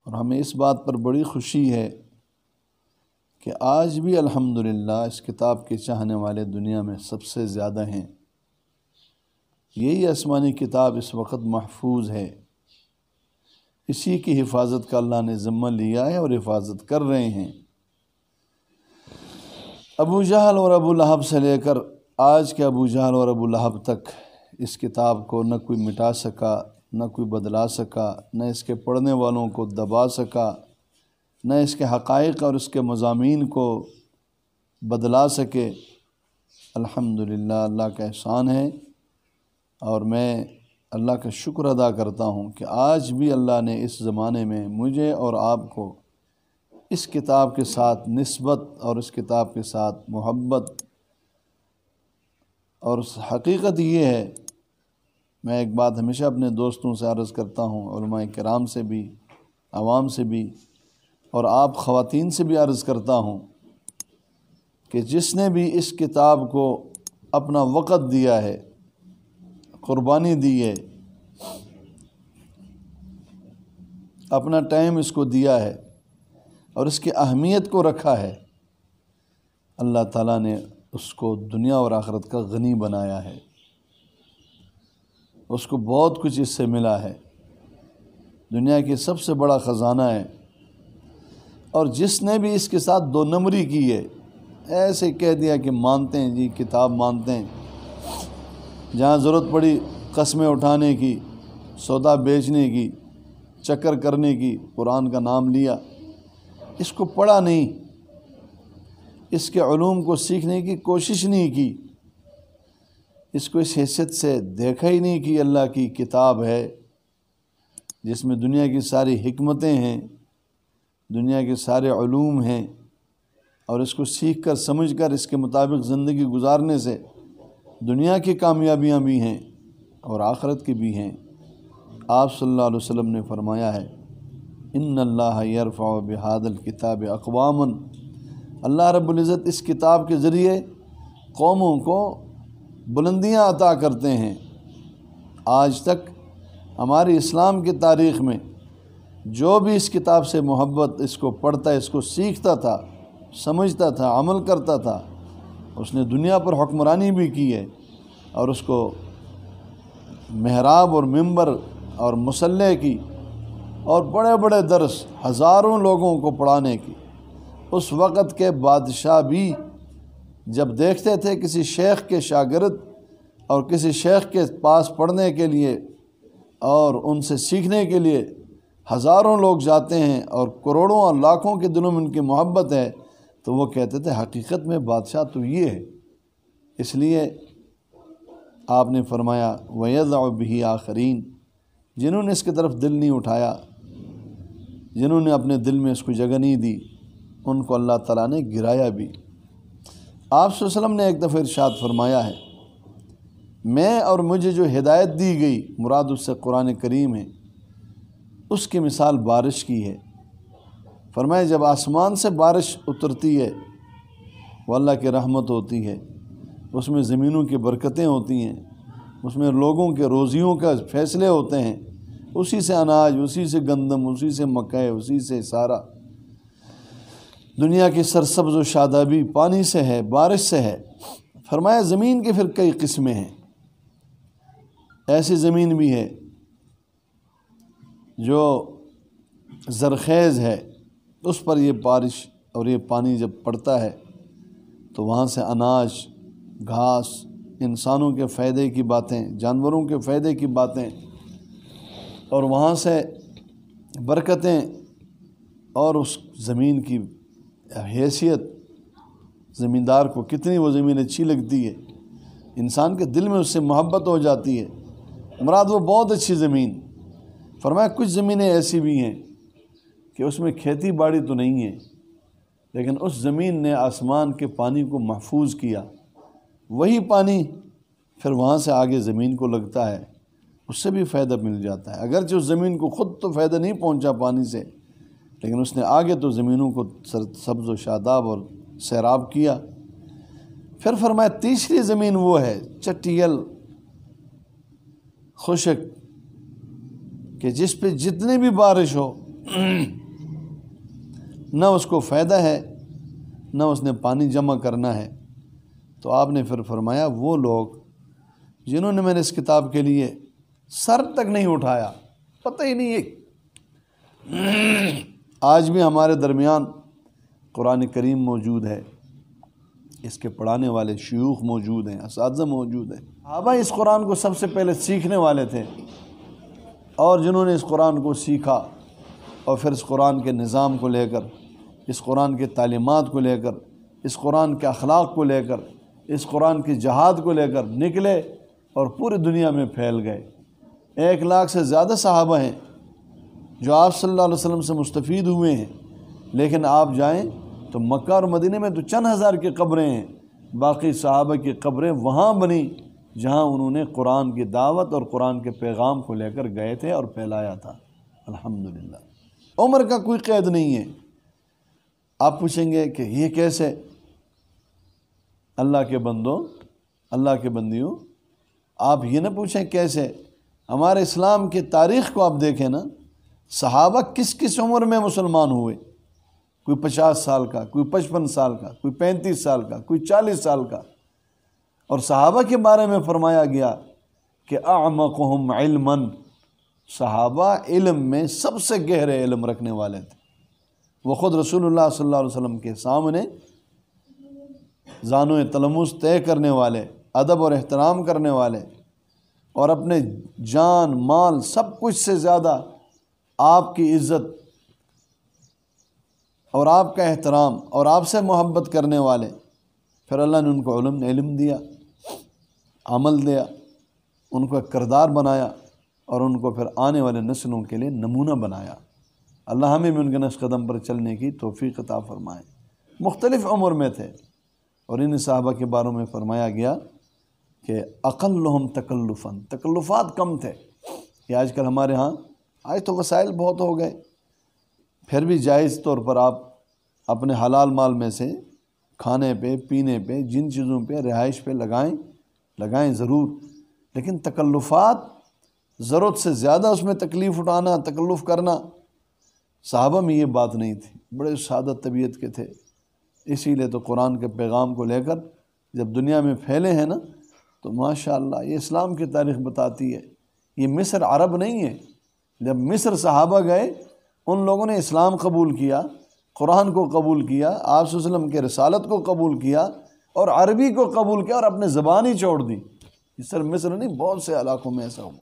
اور ہمیں اس بات پر بڑی خوشی ہے کہ آج بھی الحمدللہ اس کتاب کے چاہنے والے دنیا میں سب سے زیادہ ہیں۔ یہی آسمانی کتاب اس وقت محفوظ ہے، اسی کی حفاظت کا اللہ نے ذمہ لیا ہے اور حفاظت کر رہے ہیں۔ ابو جہل اور ابو لہب سے لے کر آج کے ابو جہل اور ابو لہب تک اس کتاب کو نہ کوئی مٹا سکا، نہ کوئی بدلا سکا، نہ اس کے پڑھنے والوں کو دبا سکا، نہ اس کے حقائق اور اس کے مضامین کو بدلا سکے۔ الحمدللہ اللہ کا احسان ہے، اور میں اللہ کا شکر ادا کرتا ہوں کہ آج بھی اللہ نے اس زمانے میں مجھے اور آپ کو اس کتاب کے ساتھ نسبت اور اس کتاب کے ساتھ محبت، اور حقیقت یہ ہے، میں ایک بات ہمیشہ اپنے دوستوں سے عرض کرتا ہوں، علماء کرام سے بھی، عوام سے بھی، اور آپ خواتین سے بھی عرض کرتا ہوں کہ جس نے بھی اس کتاب کو اپنا وقت دیا ہے، قربانی دی ہے، اپنا ٹائم اس کو دیا ہے اور اس کی اہمیت کو رکھا ہے، اللہ تعالیٰ نے اس کو دنیا اور آخرت کا غنی بنایا ہے، اس کو بہت کچھ اس سے ملا ہے، دنیا کی سب سے بڑا خزانہ ہے۔ اور جس نے بھی اس کے ساتھ دو نمبری کی ہے، ایسے کہہ دیا کہ مانتے ہیں جی، کتاب مانتے ہیں، جہاں ضرورت پڑی قسمیں اٹھانے کی، سودا بیچنے کی، چکر کرنے کی، قرآن کا نام لیا، اس کو پڑھا نہیں، اس کے علوم کو سیکھنے کی کوشش نہیں کی، اس کو اس حیثیت سے دیکھا ہی نہیں کہ اللہ کی کتاب ہے جس میں دنیا کی ساری حکمتیں ہیں، دنیا کے سارے علوم ہیں، اور اس کو سیکھ کر سمجھ کر اس کے مطابق زندگی گزارنے سے دنیا کی کامیابیاں بھی ہیں اور آخرت کی بھی ہیں۔ آپ صلی اللہ علیہ وسلم نے فرمایا ہے، ان اللہ یرفع بہذا الکتاب اقواما، اللہ رب العزت اس کتاب کے ذریعے قوموں کو بلندیاں عطا کرتے ہیں۔ آج تک ہماری اسلام کی تاریخ میں جو بھی اس کتاب سے محبت، اس کو پڑھتا، اس کو سیکھتا تھا، سمجھتا تھا، عمل کرتا تھا، اس نے دنیا پر حکمرانی بھی کی ہے، اور اس کو محراب اور منبر اور مصلی کی اور بڑے بڑے درس ہزاروں لوگوں کو پڑھانے کی۔ اس وقت کے بادشاہ بھی جب دیکھتے تھے کسی شیخ کے شاگرد اور کسی شیخ کے پاس پڑھنے کے لیے اور ان سے سیکھنے کے لیے ہزاروں لوگ جاتے ہیں اور کروڑوں اور لاکھوں کے دلوں میں ان کی محبت ہے، تو وہ کہتے تھے حقیقت میں بادشاہ تو یہ ہے۔ اس لیے آپ نے فرمایا وَيَضَعُ بِهِ آخَرِينَ، جنہوں نے اس کی طرف دل نہیں اٹھایا، جنہوں نے اپنے دل میں اس کو جگہ نہیں دی، ان کو اللہ تعالیٰ نے گرایا بھی۔ آپ صلی اللہ علیہ وسلم نے ایک دفعہ ارشاد فرمایا ہے، میں اور مجھے جو ہدایت دی گئی، مراد اس سے قرآن کریم ہے، اس کی مثال بارش کی ہے۔ فرمایا جب آسمان سے بارش اترتی ہے، وہ اللہ کی رحمت ہوتی ہے، اس میں زمینوں کی برکتیں ہوتی ہیں، اس میں لوگوں کے روزیوں کا فیصلے ہوتے ہیں، اسی سے اناج، اسی سے گندم، اسی سے مکئی، اسی سے سارا دنیا کی سرسبز و شادابی پانی سے ہے، بارش سے ہے۔ فرمایا زمین کی پھر کئی قسمیں ہیں، ایسی زمین بھی ہے جو زرخیز ہے، اس پر یہ بارش اور یہ پانی جب پڑتا ہے تو وہاں سے اناج، گھاس، انسانوں کے فائدے کی باتیں، جانوروں کے فائدے کی باتیں، اور وہاں سے برکتیں، اور اس زمین کی حیثیت، زمیندار کو کتنی وہ زمین اچھی لگتی ہے، انسان کے دل میں اس سے محبت ہو جاتی ہے، مراد وہ بہت اچھی زمین۔ فرمایا کچھ زمینیں ایسی بھی ہیں کہ اس میں کھیتی باڑی تو نہیں ہے، لیکن اس زمین نے آسمان کے پانی کو محفوظ کیا، وہی پانی پھر وہاں سے آگے زمین کو لگتا ہے، اس سے بھی فائدہ مل جاتا ہے، اگرچہ اس زمین کو خود تو فائدہ نہیں پہنچا پانی سے، لیکن اس نے آگے تو زمینوں کو سبز و شاداب اور سیراب کیا۔ پھر فرمایا تیسری زمین وہ ہے چٹیل، خشک، کہ جس پہ جتنی بھی بارش ہو نہ اس کو فائدہ ہے نہ اس نے پانی جمع کرنا ہے۔ تو آپ نے پھر فرمایا وہ لوگ جنہوں نے میرے اس کتاب کے لیے سر تک نہیں اٹھایا، پتہ ہی نہیں ہے۔ آج بھی ہمارے درمیان قرآن کریم موجود ہے، اس کے پڑھانے والے شیوخ موجود ہیں، اساتذہ موجود ہیں۔ صحابہ اس قرآن کو سب سے پہلے سیکھنے والے تھے، اور جنہوں نے اس قرآن کو سیکھا اور پھر اس قرآن کے نظام کو لے کر، اس قرآن کے تعلیمات کو لے کر، اس قرآن کے اخلاق کو لے کر، اس قرآن کی جہاد کو لے کر نکلے اور پوری دنیا میں پھیل گئے۔ 1 لاکھ سے زیادہ صحابہ ہیں جو آپ صلی اللہ علیہ وسلم سے مستفید ہوئے ہیں، لیکن آپ جائیں تو مکہ اور مدینہ میں تو چند ہزار کی قبریں ہیں، باقی صحابہ کی قبریں وہاں بنی جہاں انہوں نے قرآن کی دعوت اور قرآن کے پیغام کو لے کر گئے تھے اور پھیلایا تھا۔ الحمدللہ عمر کا کوئی قید نہیں ہے۔ آپ پوچھیں گے کہ یہ کیسے؟ اللہ کے بندوں، اللہ کے بندیوں، آپ یہ نہ پوچھیں کیسے، ہمارے اسلام کی تاریخ کو آپ دیکھیں نا، صحابہ کس کس عمر میں مسلمان ہوئے؟ کوئی 50 سال کا، کوئی 55 سال کا، کوئی 35 سال کا، کوئی 40 سال کا۔ اور صحابہ کے بارے میں فرمایا گیا کہ اعمقہم علما، صحابہ علم میں سب سے گہرے علم رکھنے والے تھے۔ وہ خود رسول اللہ صلی اللہ علیہ وسلم کے سامنے زانو تلمس طے کرنے والے، ادب اور احترام کرنے والے، اور اپنے جان مال سب کچھ سے زیادہ آپ کی عزت اور آپ کا احترام اور آپ سے محبت کرنے والے۔ پھر اللہ نے ان کو علم دیا، عمل دیا، ان کو ایک کردار بنایا، اور ان کو پھر آنے والے نسلوں کے لیے نمونہ بنایا۔ اللہ ہمیں بھی ان کے نقش قدم پر چلنے کی توفیق عطا فرمائے۔ مختلف عمر میں تھے، اور ان صحابہ کے بارے میں فرمایا گیا کہ اقلہم تکلفاً، تکلفات کم تھے۔ یہ آج کل ہمارے ہاں آج تو وسائل بہت ہو گئے، پھر بھی جائز طور پر آپ اپنے حلال مال میں سے کھانے پہ، پینے پہ، جن چیزوں پہ، رہائش پہ لگائیں ضرور، لیکن تکلفات، ضرورت سے زیادہ اس میں تکلیف اٹھانا، تکلف کرنا، صحابہ میں یہ بات نہیں تھی، بڑے سادہ طبیعت کے تھے۔ اسی لیے تو قرآن کے پیغام کو لے کر جب دنیا میں پھیلے ہیں نا، تو ماشاءاللہ یہ اسلام کی تاریخ بتاتی ہے۔ یہ مصر عرب نہیں ہے، جب مصر صحابہ گئے ان لوگوں نے اسلام قبول کیا، قرآن کو قبول کیا، آپ صلی اللہ علیہ وسلم کے رسالت کو قبول کیا، اور عربی کو قبول کیا، اور اپنے زبان ہی چھوڑ دی۔ صرف مصر نہیں، بہت سے علاقوں میں ایسا ہوا۔